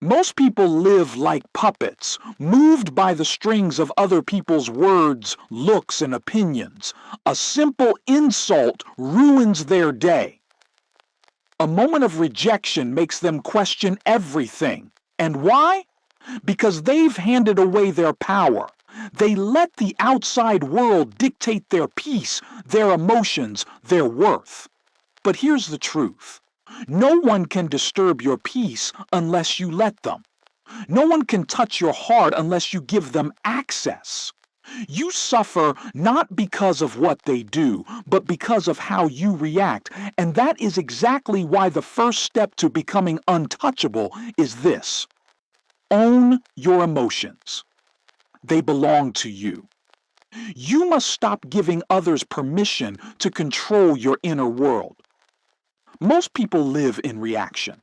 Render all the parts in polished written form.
Most people live like puppets, moved by the strings of other people's words, looks, and opinions. A simple insult ruins their day. A moment of rejection makes them question everything. And why? Because they've handed away their power. They let the outside world dictate their peace, their emotions, their worth. But here's the truth. No one can disturb your peace unless you let them. No one can touch your heart unless you give them access. You suffer not because of what they do, but because of how you react. And that is exactly why the first step to becoming untouchable is this. Own your emotions. They belong to you. You must stop giving others permission to control your inner world. Most people live in reaction.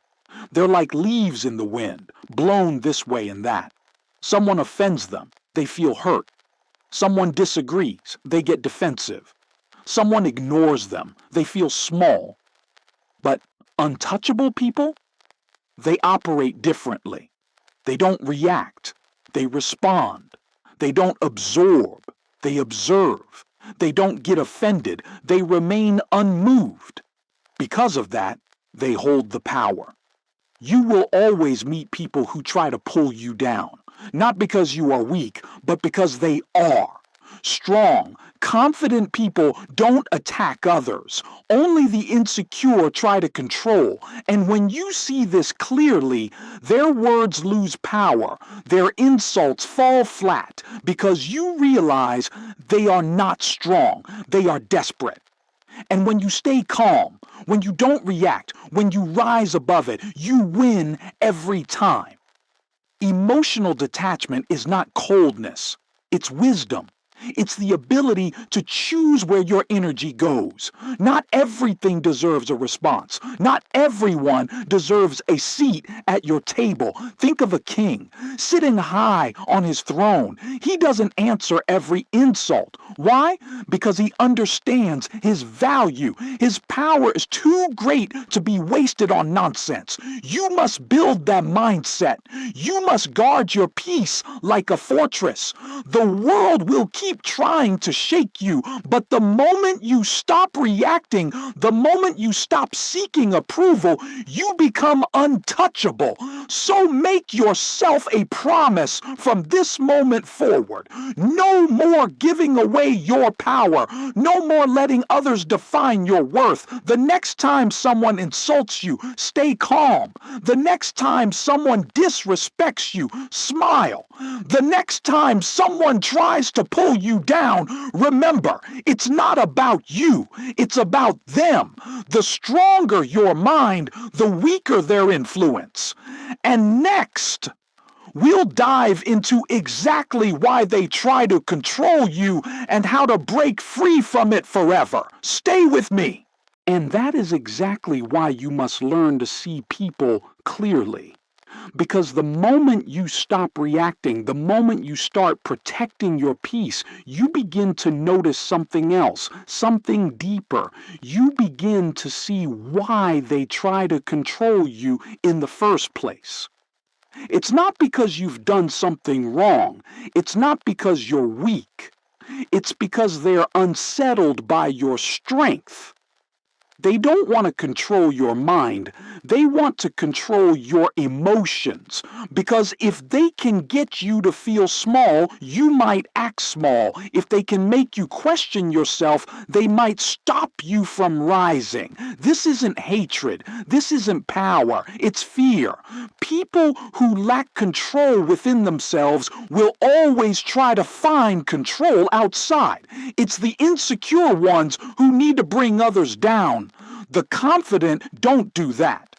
They're like leaves in the wind, blown this way and that. Someone offends them, they feel hurt. Someone disagrees, they get defensive. Someone ignores them, they feel small. But untouchable people, they operate differently. They don't react, they respond. They don't absorb, they observe. They don't get offended, they remain unmoved. Because of that, they hold the power. You will always meet people who try to pull you down, not because you are weak, but because they are. Strong, confident people don't attack others. Only the insecure try to control. And when you see this clearly, their words lose power. Their insults fall flat because you realize they are not strong. They are desperate. And when you stay calm, when you don't react, when you rise above it, you win every time. Emotional detachment is not coldness, it's wisdom. It's the ability to choose where your energy goes. Not everything deserves a response. Not everyone deserves a seat at your table. Think of a king sitting high on his throne. He doesn't answer every insult. Why? Because he understands his value. His power is too great to be wasted on nonsense. You must build that mindset. You must guard your peace like a fortress. The world will keep trying to shake you, but the moment you stop reacting, the moment you stop seeking approval, you become untouchable. So make yourself a promise from this moment forward. No more giving away your power. No more letting others define your worth. The next time someone insults you, stay calm. The next time someone disrespects you, smile. The next time someone tries to pull you down, remember, it's not about you, it's about them. The stronger your mind, the weaker their influence. And next, we'll dive into exactly why they try to control you and how to break free from it forever. Stay with me. And that is exactly why you must learn to see people clearly. Because the moment you stop reacting, the moment you start protecting your peace, you begin to notice something else, something deeper. You begin to see why they try to control you in the first place. It's not because you've done something wrong. It's not because you're weak. It's because they're unsettled by your strength. They don't want to control your mind. They want to control your emotions. Because if they can get you to feel small, you might act small. If they can make you question yourself, they might stop you from rising. This isn't hatred. This isn't power. It's fear. People who lack control within themselves will always try to find control outside. It's the insecure ones who need to bring others down. The confident don't do that.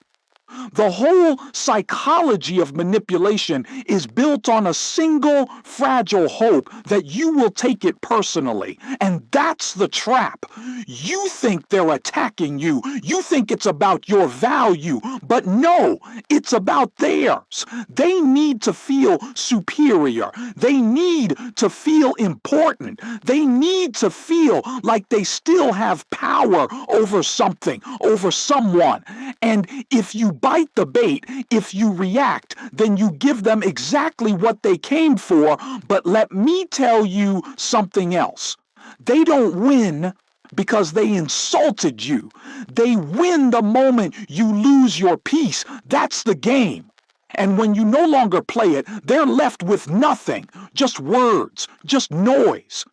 The whole psychology of manipulation is built on a single fragile hope that you will take it personally. And that's the trap. You think they're attacking you. You think it's about your value. But no, it's about theirs. They need to feel superior. They need to feel important. They need to feel like they still have power over something, over someone. And if you bite the bait. If you react, then you give them exactly what they came for. But let me tell you something else. They don't win because they insulted you. They win the moment you lose your peace. That's the game. And when you no longer play it, they're left with nothing, just words, just noise.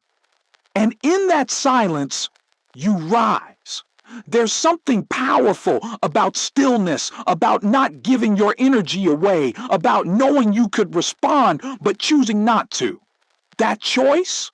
And in that silence, you rise. There's something powerful about stillness, about not giving your energy away, about knowing you could respond but choosing not to. That choice,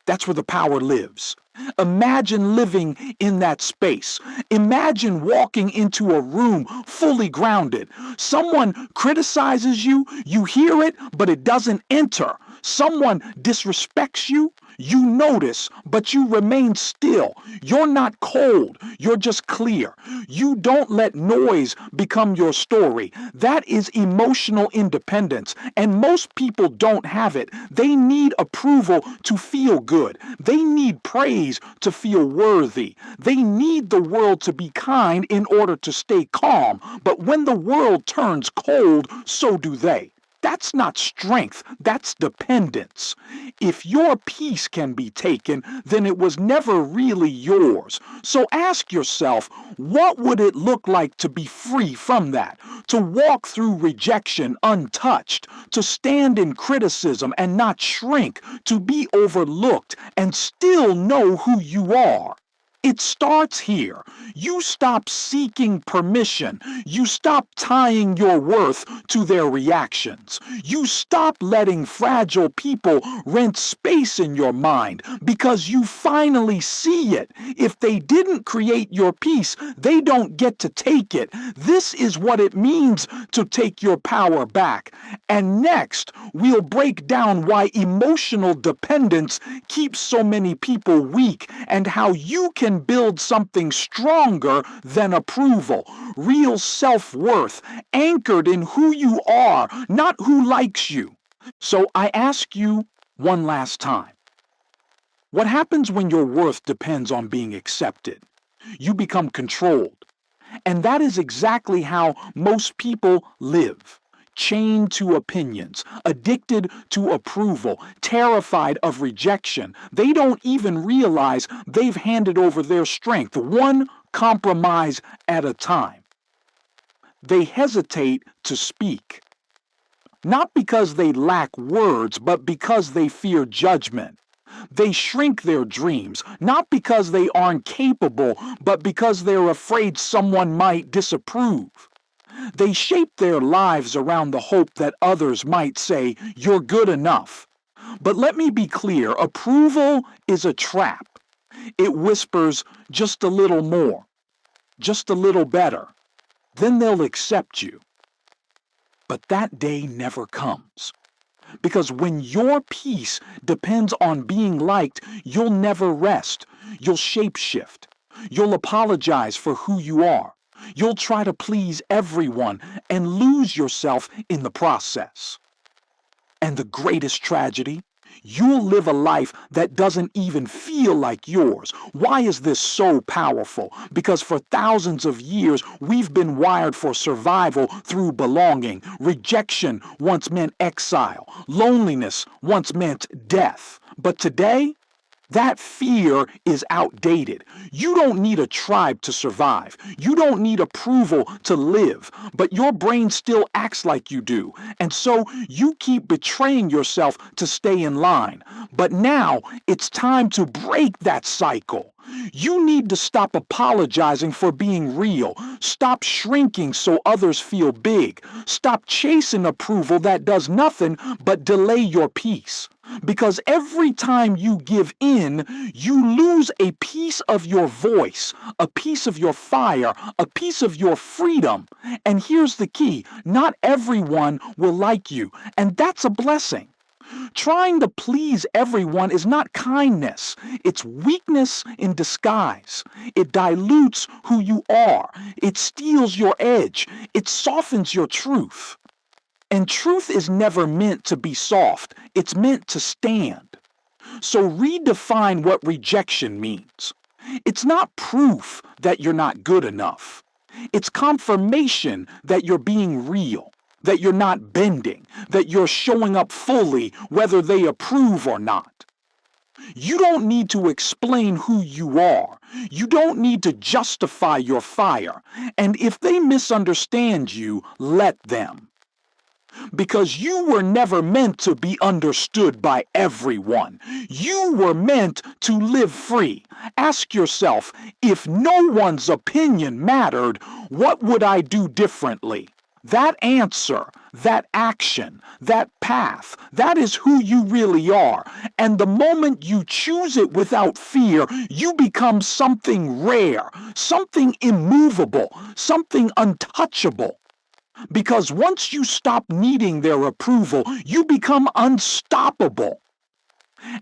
that's where the power lives. Imagine living in that space. Imagine walking into a room fully grounded. Someone criticizes you, you hear it, but it doesn't enter. Someone disrespects you, you notice, but you remain still. You're not cold, you're just clear. You don't let noise become your story. That is emotional independence, and most people don't have it. They need approval to feel good. They need praise to feel worthy. They need the world to be kind in order to stay calm. But when the world turns cold, so do they. That's not strength, that's dependence. If your peace can be taken, then it was never really yours. So ask yourself, what would it look like to be free from that? To walk through rejection untouched, to stand in criticism and not shrink, to be overlooked and still know who you are. It starts here. You stop seeking permission. You stop tying your worth to their reactions. You stop letting fragile people rent space in your mind because you finally see it. If they didn't create your peace, they don't get to take it. This is what it means to take your power back. And next, we'll break down why emotional dependence keeps so many people weak and how you can build something stronger than approval. Real self-worth anchored in who you are, not who likes you. So I ask you one last time. What happens when your worth depends on being accepted? You become controlled. And that is exactly how most people live. Chained to opinions, addicted to approval, terrified of rejection. They don't even realize they've handed over their strength, one compromise at a time. They hesitate to speak, not because they lack words, but because they fear judgment. They shrink their dreams, not because they aren't capable, but because they're afraid someone might disapprove. They shape their lives around the hope that others might say, "You're good enough." But let me be clear, approval is a trap. It whispers just a little more, just a little better. Then they'll accept you. But that day never comes. Because when your peace depends on being liked, you'll never rest. You'll shapeshift. You'll apologize for who you are. You'll try to please everyone and lose yourself in the process. And the greatest tragedy? You'll live a life that doesn't even feel like yours. Why is this so powerful? Because for thousands of years, we've been wired for survival through belonging. Rejection once meant exile. Loneliness once meant death. But today, that fear is outdated. You don't need a tribe to survive. You don't need approval to live. But your brain still acts like you do. And so you keep betraying yourself to stay in line. But now it's time to break that cycle. You need to stop apologizing for being real. Stop shrinking so others feel big. Stop chasing approval that does nothing but delay your peace. Because every time you give in, you lose a piece of your voice, a piece of your fire, a piece of your freedom. And here's the key, not everyone will like you, and that's a blessing. Trying to please everyone is not kindness. It's weakness in disguise. It dilutes who you are. It steals your edge. It softens your truth. And truth is never meant to be soft. It's meant to stand. So redefine what rejection means. It's not proof that you're not good enough. It's confirmation that you're being real, that you're not bending, that you're showing up fully whether they approve or not. You don't need to explain who you are. You don't need to justify your fire. And if they misunderstand you, let them. Because you were never meant to be understood by everyone. You were meant to live free. Ask yourself, if no one's opinion mattered, what would I do differently? That answer, that action, that path, that is who you really are. And the moment you choose it without fear, you become something rare, something immovable, something untouchable. Because once you stop needing their approval, you become unstoppable.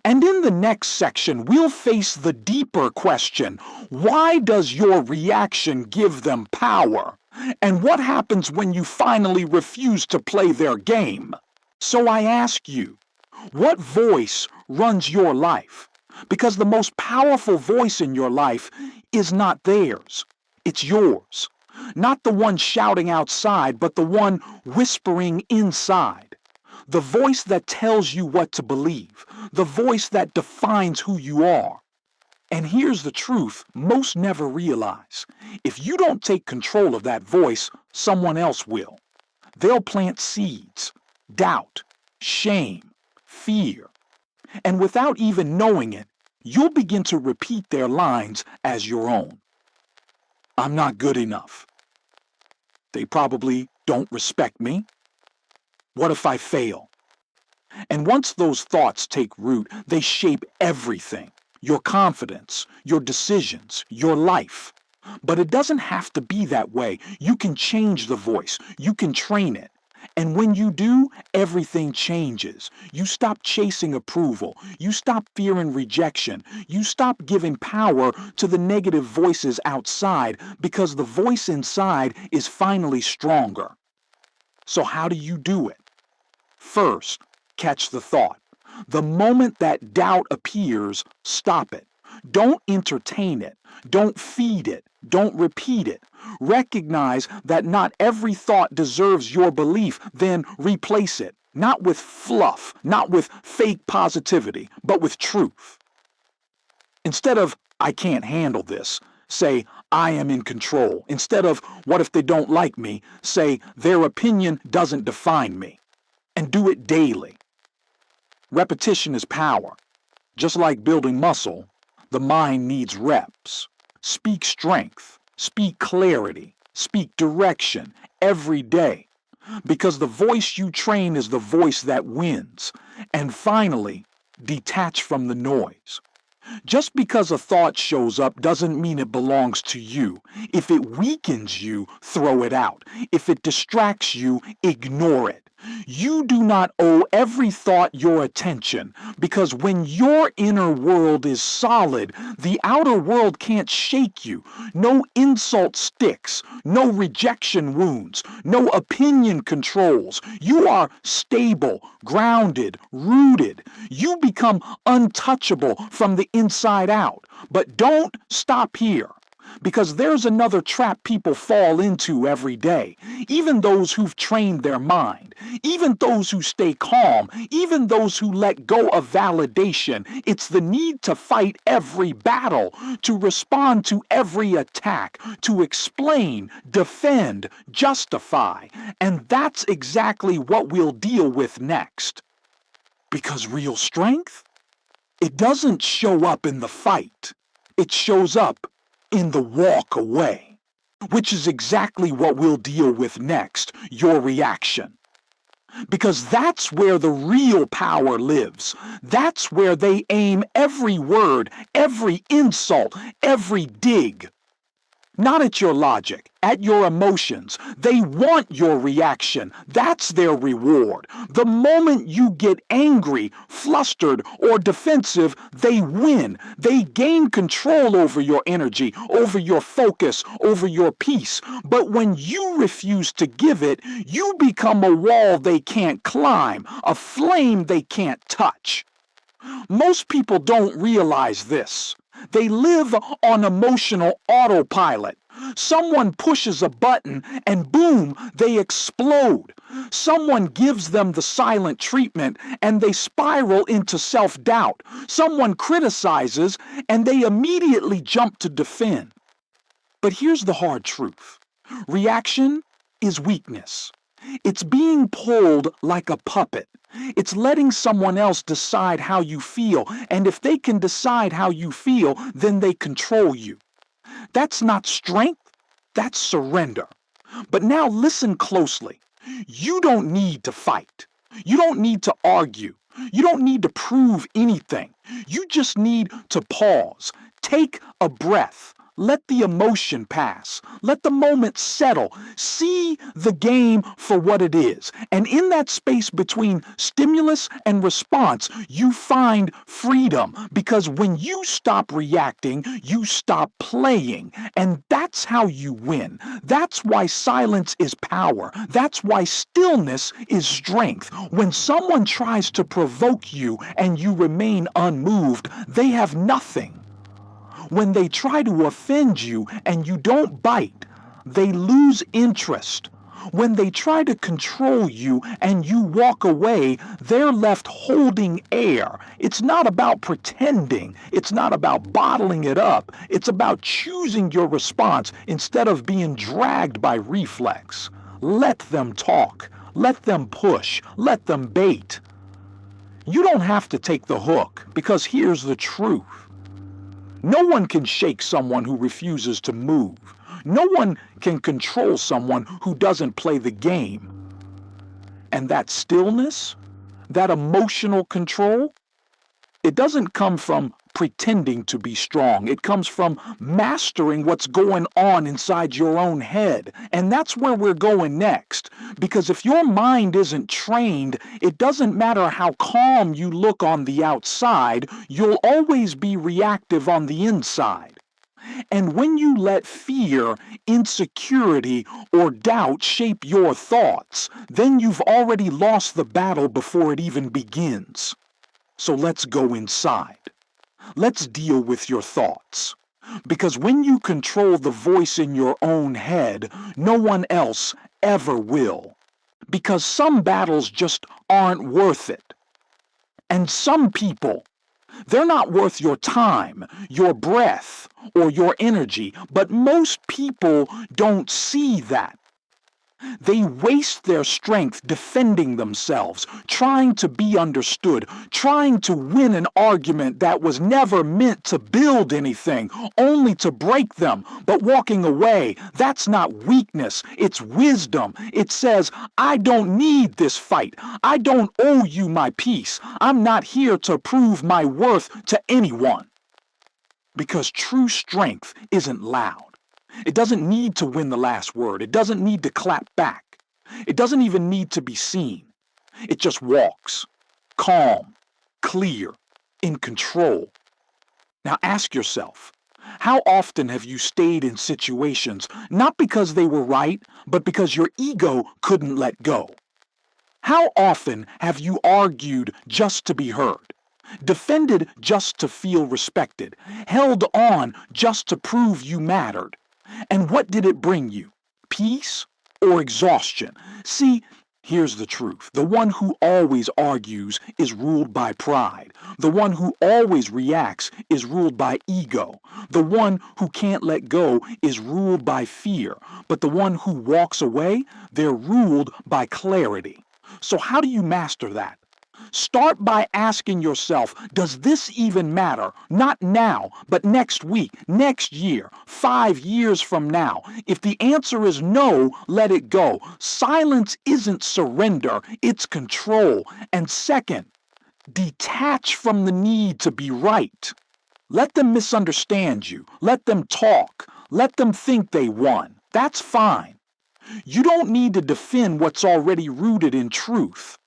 And in the next section, we'll face the deeper question, why does your reaction give them power? And what happens when you finally refuse to play their game? So I ask you, what voice runs your life? Because the most powerful voice in your life is not theirs, it's yours. Not the one shouting outside, but the one whispering inside. The voice that tells you what to believe. The voice that defines who you are. And here's the truth most never realize. If you don't take control of that voice, someone else will. They'll plant seeds, doubt, shame, fear. And without even knowing it, you'll begin to repeat their lines as your own. I'm not good enough. They probably don't respect me. What if I fail? And once those thoughts take root, they shape everything. Your confidence, your decisions, your life. But it doesn't have to be that way. You can change the voice. You can train it. And when you do, everything changes. You stop chasing approval. You stop fearing rejection. You stop giving power to the negative voices outside because the voice inside is finally stronger. So how do you do it? First, catch the thought. The moment that doubt appears, stop it. Don't entertain it. Don't feed it. Don't repeat it. Recognize that not every thought deserves your belief, then replace it. Not with fluff, not with fake positivity, but with truth. Instead of, I can't handle this, say, I am in control. Instead of, what if they don't like me, say, their opinion doesn't define me. And do it daily. Repetition is power. Just like building muscle, the mind needs reps. Speak strength, speak clarity, speak direction every day. Because the voice you train is the voice that wins. And finally, detach from the noise. Just because a thought shows up doesn't mean it belongs to you. If it weakens you, throw it out. If it distracts you, ignore it. You do not owe every thought your attention, because when your inner world is solid, the outer world can't shake you. No insult sticks, no rejection wounds, no opinion controls. You are stable, grounded, rooted. You become untouchable from the inside out. But don't stop here. Because there's another trap people fall into every day. Even those who've trained their mind, even those who stay calm, even those who let go of validation. It's the need to fight every battle, to respond to every attack, to explain, defend, justify. And that's exactly what we'll deal with next. Because real strength, it doesn't show up in the fight. It shows up in the walk away, which is exactly what we'll deal with next, your reaction. Because that's where the real power lives. That's where they aim every word, every insult, every dig. Not at your logic, at your emotions. They want your reaction. That's their reward. The moment you get angry, flustered, or defensive, they win. They gain control over your energy, over your focus, over your peace. But when you refuse to give it, you become a wall they can't climb, a flame they can't touch. Most people don't realize this. They live on emotional autopilot. Someone pushes a button and boom, they explode. Someone gives them the silent treatment and they spiral into self-doubt. Someone criticizes and they immediately jump to defend. But here's the hard truth. Reaction is weakness. It's being pulled like a puppet. It's letting someone else decide how you feel, and if they can decide how you feel, then they control you. That's not strength, that's surrender. But now listen closely. You don't need to fight. You don't need to argue. You don't need to prove anything. You just need to pause. Take a breath. Let the emotion pass. Let the moment settle. See the game for what it is. And in that space between stimulus and response, you find freedom. Because when you stop reacting, you stop playing. And that's how you win. That's why silence is power. That's why stillness is strength. When someone tries to provoke you and you remain unmoved, they have nothing. When they try to offend you and you don't bite, they lose interest. When they try to control you and you walk away, they're left holding air. It's not about pretending. It's not about bottling it up. It's about choosing your response instead of being dragged by reflex. Let them talk. Let them push. Let them bait. You don't have to take the hook, because here's the truth. No one can shake someone who refuses to move. No one can control someone who doesn't play the game. And that stillness, that emotional control, it doesn't come from pretending to be strong. It comes from mastering what's going on inside your own head. And that's where we're going next. Because if your mind isn't trained, it doesn't matter how calm you look on the outside, you'll always be reactive on the inside. And when you let fear, insecurity, or doubt shape your thoughts, then you've already lost the battle before it even begins. So let's go inside. Let's deal with your thoughts. Because when you control the voice in your own head, no one else ever will. Because some battles just aren't worth it. And some people, they're not worth your time, your breath, or your energy. But most people don't see that. They waste their strength defending themselves, trying to be understood, trying to win an argument that was never meant to build anything, only to break them. But walking away, that's not weakness, it's wisdom. It says, I don't need this fight. I don't owe you my peace. I'm not here to prove my worth to anyone. Because true strength isn't loud. It doesn't need to win the last word. It doesn't need to clap back. It doesn't even need to be seen. It just walks, calm, clear, in control. Now ask yourself, how often have you stayed in situations not because they were right, but because your ego couldn't let go? How often have you argued just to be heard? Defended just to feel respected? Held on just to prove you mattered? And what did it bring you? Peace or exhaustion? See, here's the truth. The one who always argues is ruled by pride. The one who always reacts is ruled by ego. The one who can't let go is ruled by fear. But the one who walks away, they're ruled by clarity. So how do you master that? Start by asking yourself, does this even matter? Not now, but next week, next year, 5 years from now. If the answer is no, let it go. Silence isn't surrender, it's control. And second, detach from the need to be right. Let them misunderstand you. Let them talk. Let them think they won. That's fine. You don't need to defend what's already rooted in truth.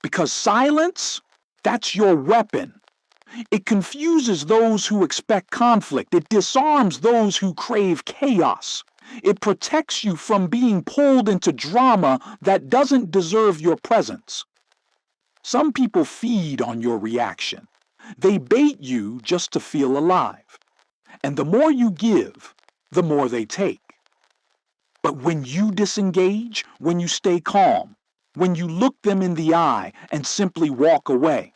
Because silence, that's your weapon. It confuses those who expect conflict. It disarms those who crave chaos. It protects you from being pulled into drama that doesn't deserve your presence. Some people feed on your reaction. They bait you just to feel alive. And the more you give, the more they take. But when you disengage, when you stay calm, when you look them in the eye and simply walk away,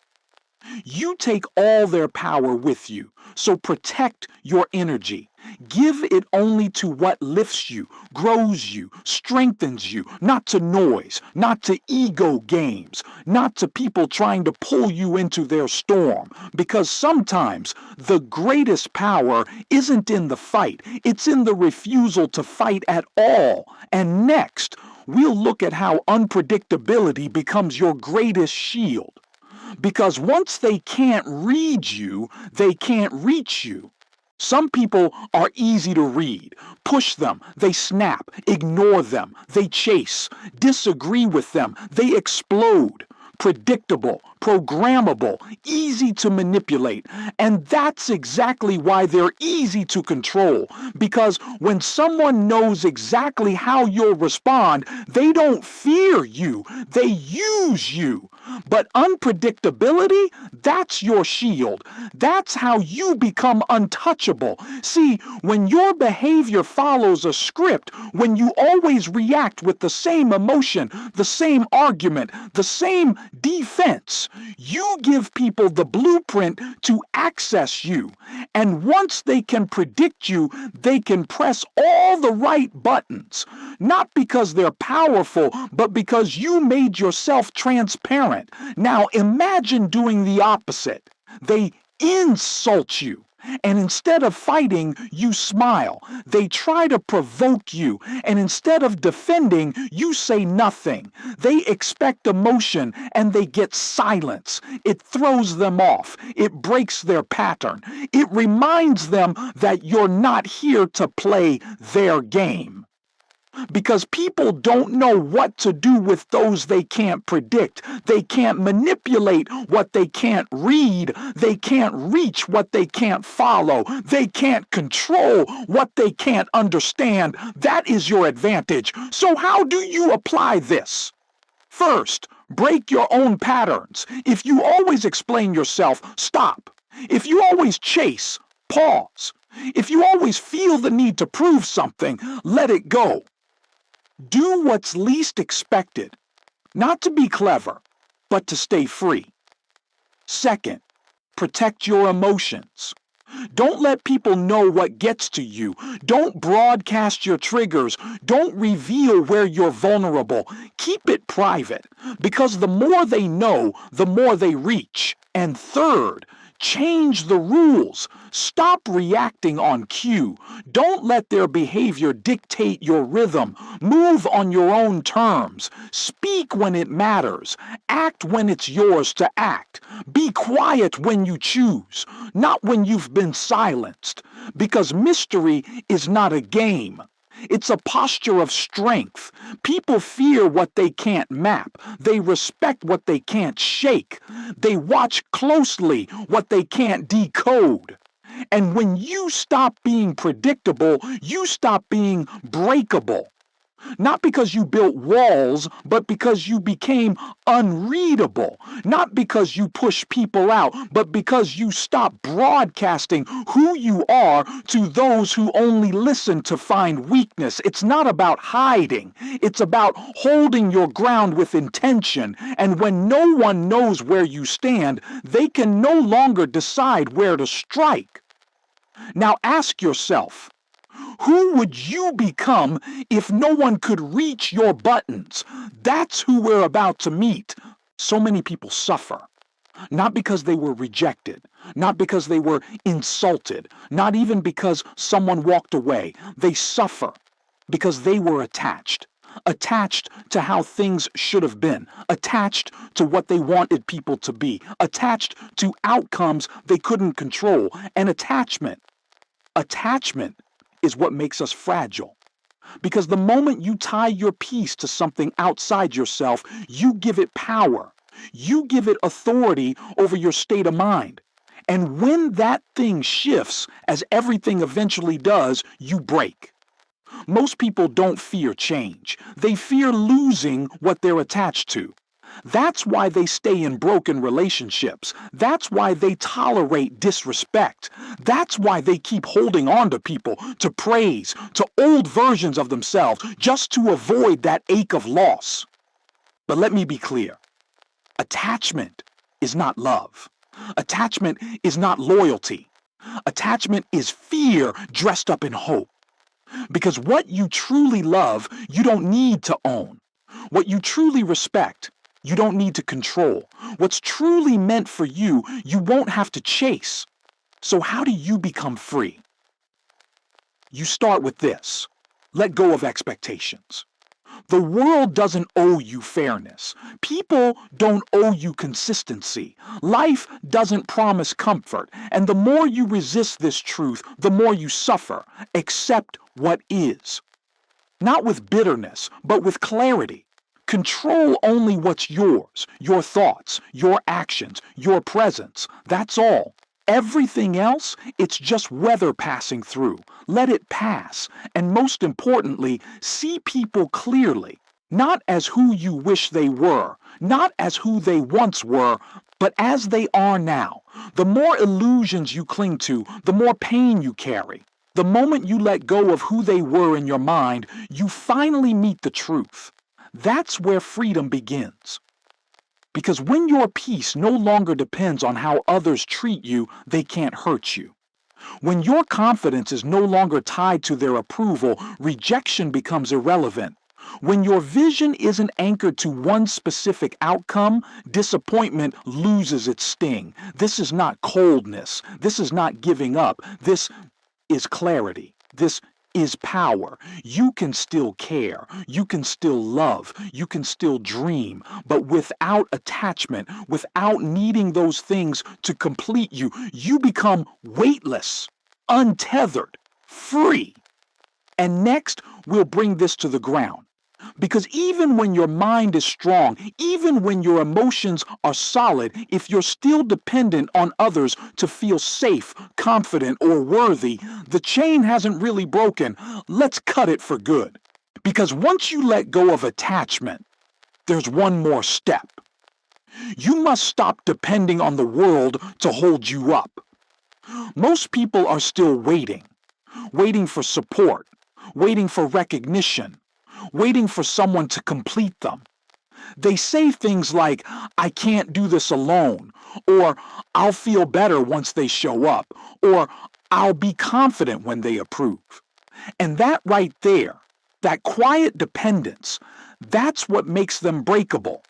you take all their power with you. So protect your energy. Give it only to what lifts you, grows you, strengthens you, not to noise, not to ego games, not to people trying to pull you into their storm. Because sometimes the greatest power isn't in the fight, it's in the refusal to fight at all. And next, we'll look at how unpredictability becomes your greatest shield. Because once they can't read you, they can't reach you. Some people are easy to read. Push them, they snap. Ignore them, they chase. Disagree with them, they explode. Predictable, programmable, easy to manipulate. And that's exactly why they're easy to control. Because when someone knows exactly how you'll respond, they don't fear you, they use you. But unpredictability, that's your shield. That's how you become untouchable. See, when your behavior follows a script, when you always react with the same emotion, the same argument, the same defense, you give people the blueprint to access you. And once they can predict you, they can press all the right buttons. Not because they're powerful, but because you made yourself transparent. Now imagine doing the opposite. They insult you. And instead of fighting, you smile. They try to provoke you. And instead of defending, you say nothing. They expect emotion and they get silence. It throws them off. It breaks their pattern. It reminds them that you're not here to play their game. Because people don't know what to do with those they can't predict. They can't manipulate what they can't read. They can't reach what they can't follow. They can't control what they can't understand. That is your advantage. So how do you apply this? First, break your own patterns. If you always explain yourself, stop. If you always chase, pause. If you always feel the need to prove something, let it go. Do what's least expected, not to be clever, but to stay free. Second, protect your emotions. Don't let people know what gets to you. Don't broadcast your triggers. Don't reveal where you're vulnerable. Keep it private, because the more they know, the more they reach. And third, change the rules. Stop reacting on cue. Don't let their behavior dictate your rhythm. Move on your own terms. Speak when it matters. Act when it's yours to act. Be quiet when you choose, not when you've been silenced. Because mystery is not a game. It's a posture of strength. People fear what they can't map. They respect what they can't shake. They watch closely what they can't decode. And when you stop being predictable, you stop being breakable. Not because you built walls, but because you became unreadable. Not because you push people out, but because you stopped broadcasting who you are to those who only listen to find weakness. It's not about hiding. It's about holding your ground with intention. And when no one knows where you stand, they can no longer decide where to strike. Now ask yourself, who would you become if no one could reach your buttons? That's who we're about to meet. So many people suffer, not because they were rejected, not because they were insulted, not even because someone walked away. They suffer because they were attached to how things should have been, attached to what they wanted people to be, attached to outcomes they couldn't control. And attachment is what makes us fragile. Because the moment you tie your peace to something outside yourself, you give it power. You give it authority over your state of mind. And when that thing shifts, as everything eventually does, you break. Most people don't fear change. They fear losing what they're attached to. That's why they stay in broken relationships. That's why they tolerate disrespect. That's why they keep holding on to people, to praise, to old versions of themselves, just to avoid that ache of loss. But let me be clear. Attachment is not love. Attachment is not loyalty. Attachment is fear dressed up in hope. Because what you truly love, you don't need to own. What you truly respect, you don't need to control. What's truly meant for you, you won't have to chase. So how do you become free? You start with this. Let go of expectations. The world doesn't owe you fairness. People don't owe you consistency. Life doesn't promise comfort. And the more you resist this truth, the more you suffer. Accept what is. Not with bitterness, but with clarity. Control only what's yours, your thoughts, your actions, your presence. That's all. Everything else, it's just weather passing through. Let it pass. And most importantly, see people clearly. Not as who you wish they were, not as who they once were, but as they are now. The more illusions you cling to, the more pain you carry. The moment you let go of who they were in your mind, you finally meet the truth. That's where freedom begins. Because when your peace no longer depends on how others treat you, they can't hurt you. When your confidence is no longer tied to their approval, rejection becomes irrelevant. When your vision isn't anchored to one specific outcome, disappointment loses its sting. This is not coldness. This is not giving up. This is clarity. This is power. You can still care. You can still love. You can still dream. But without attachment, without needing those things to complete you, you become weightless, untethered, free. And next, we'll bring this to the ground. Because even when your mind is strong, even when your emotions are solid, if you're still dependent on others to feel safe, confident, or worthy, the chain hasn't really broken. Let's cut it for good. Because once you let go of attachment, there's one more step. You must stop depending on the world to hold you up. Most people are still waiting for support, waiting for recognition, waiting for someone to complete them. They say things like, I can't do this alone, or I'll feel better once they show up, or I'll be confident when they approve. And that right there, that quiet dependence, that's what makes them breakable.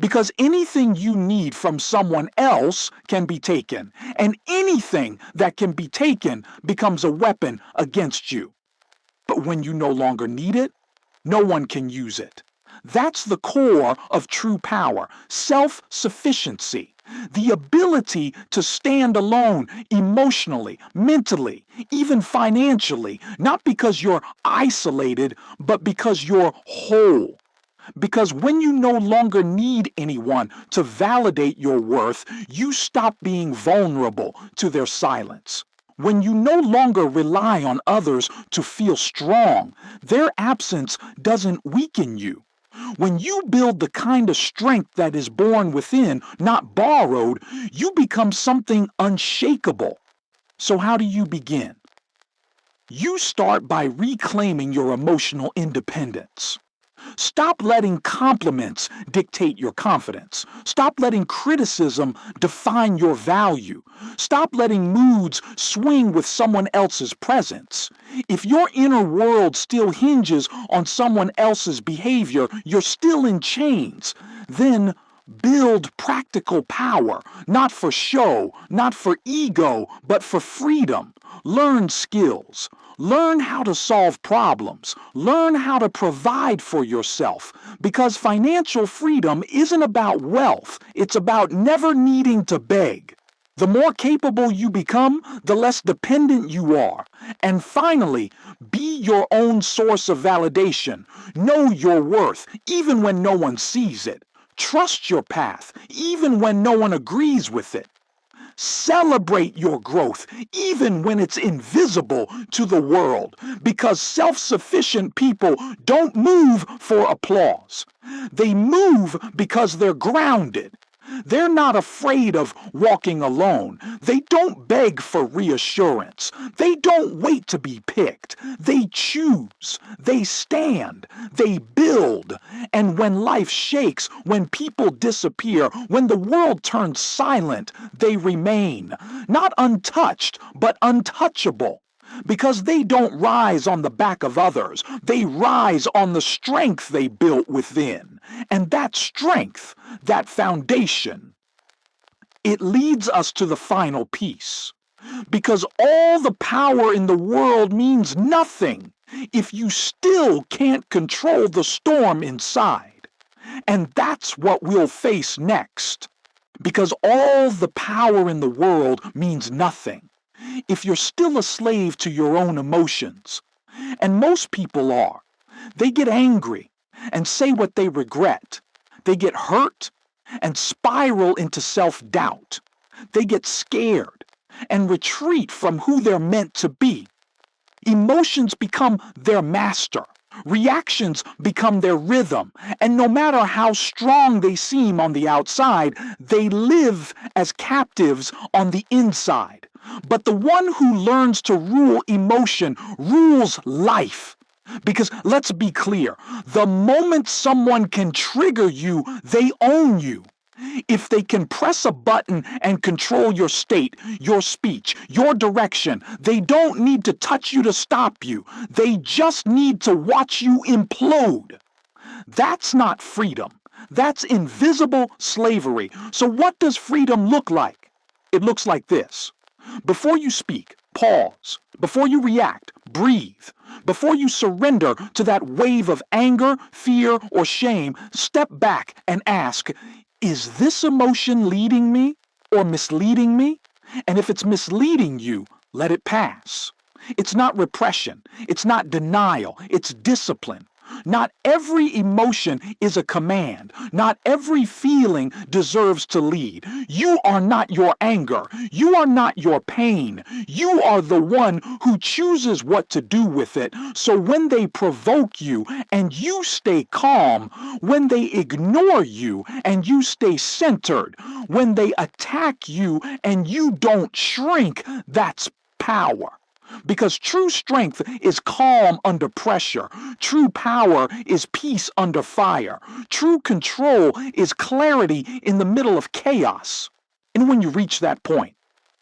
Because anything you need from someone else can be taken, and anything that can be taken becomes a weapon against you. But when you no longer need it, no one can use it. That's the core of true power, self-sufficiency, the ability to stand alone emotionally, mentally, even financially, not because you're isolated, but because you're whole. Because when you no longer need anyone to validate your worth, you stop being vulnerable to their silence. When you no longer rely on others to feel strong, their absence doesn't weaken you. When you build the kind of strength that is born within, not borrowed, you become something unshakable. So how do you begin? You start by reclaiming your emotional independence. Stop letting compliments dictate your confidence. Stop letting criticism define your value. Stop letting moods swing with someone else's presence. If your inner world still hinges on someone else's behavior, you're still in chains. Then build practical power, not for show, not for ego, but for freedom. Learn skills. Learn how to solve problems. Learn how to provide for yourself. Because financial freedom isn't about wealth. It's about never needing to beg. The more capable you become, the less dependent you are. And finally, be your own source of validation. Know your worth, even when no one sees it. Trust your path, even when no one agrees with it. Celebrate your growth, even when it's invisible to the world, because self-sufficient people don't move for applause. They move because they're grounded. They're not afraid of walking alone. They don't beg for reassurance. They don't wait to be picked. They choose. They stand. They build. And when life shakes, when people disappear, when the world turns silent, they remain. Not untouched, but untouchable. Because they don't rise on the back of others. They rise on the strength they built within. And that strength, that foundation, it leads us to the final piece. Because all the power in the world means nothing if you still can't control the storm inside. And that's what we'll face next. Because all the power in the world means nothing if you're still a slave to your own emotions. And most people are. They get angry and say what they regret. They get hurt and spiral into self-doubt. They get scared and retreat from who they're meant to be. Emotions become their master. Reactions become their rhythm. And no matter how strong they seem on the outside, they live as captives on the inside. But the one who learns to rule emotion rules life. Because let's be clear, the moment someone can trigger you, they own you. If they can press a button and control your state, your speech, your direction, they don't need to touch you to stop you. They just need to watch you implode. That's not freedom. That's invisible slavery. So what does freedom look like? It looks like this. Before you speak, pause. Before you react, breathe. Before you surrender to that wave of anger, fear, or shame, step back and ask, is this emotion leading me or misleading me? And if it's misleading you, let it pass. It's not repression. It's not denial. It's discipline. Not every emotion is a command. Not every feeling deserves to lead. You are not your anger. You are not your pain. You are the one who chooses what to do with it. So when they provoke you and you stay calm, when they ignore you and you stay centered, when they attack you and you don't shrink, that's power. Because true strength is calm under pressure. True power is peace under fire. True control is clarity in the middle of chaos. And when you reach that point,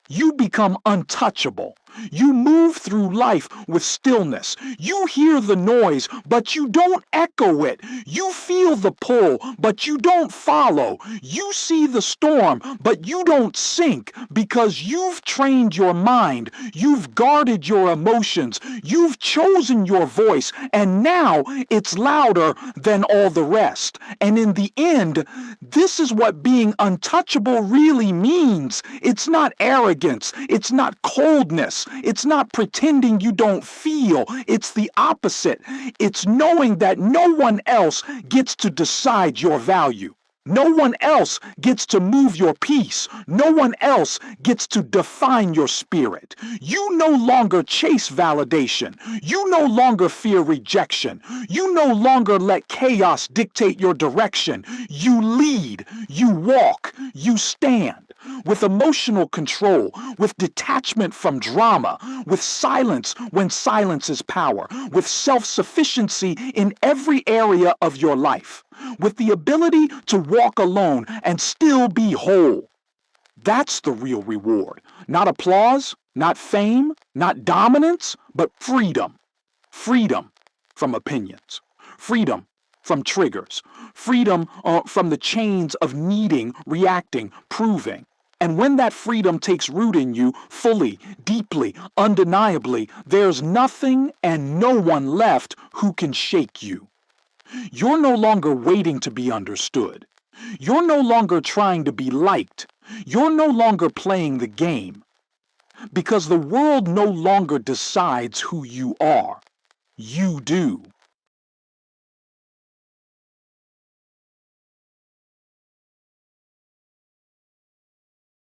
you become untouchable. You move through life with stillness. You hear the noise, but you don't echo it. You feel the pull, but you don't follow. You see the storm, but you don't sink because you've trained your mind. You've guarded your emotions. You've chosen your voice, and now it's louder than all the rest. And in the end, this is what being untouchable really means. It's not arrogance. It's not coldness. It's not pretending you don't feel. It's the opposite. It's knowing that no one else gets to decide your value. No one else gets to move your peace. No one else gets to define your spirit. You no longer chase validation. You no longer fear rejection. You no longer let chaos dictate your direction. You lead, you walk, you stand. With emotional control, with detachment from drama, with silence when silence is power, with self-sufficiency in every area of your life, with the ability to walk alone and still be whole. That's the real reward. Not applause, not fame, not dominance, but freedom. Freedom from opinions. Freedom from triggers. Freedom from the chains of needing, reacting, proving. And when that freedom takes root in you fully, deeply, undeniably, there's nothing and no one left who can shake you. You're no longer waiting to be understood. You're no longer trying to be liked. You're no longer playing the game. Because the world no longer decides who you are. You do.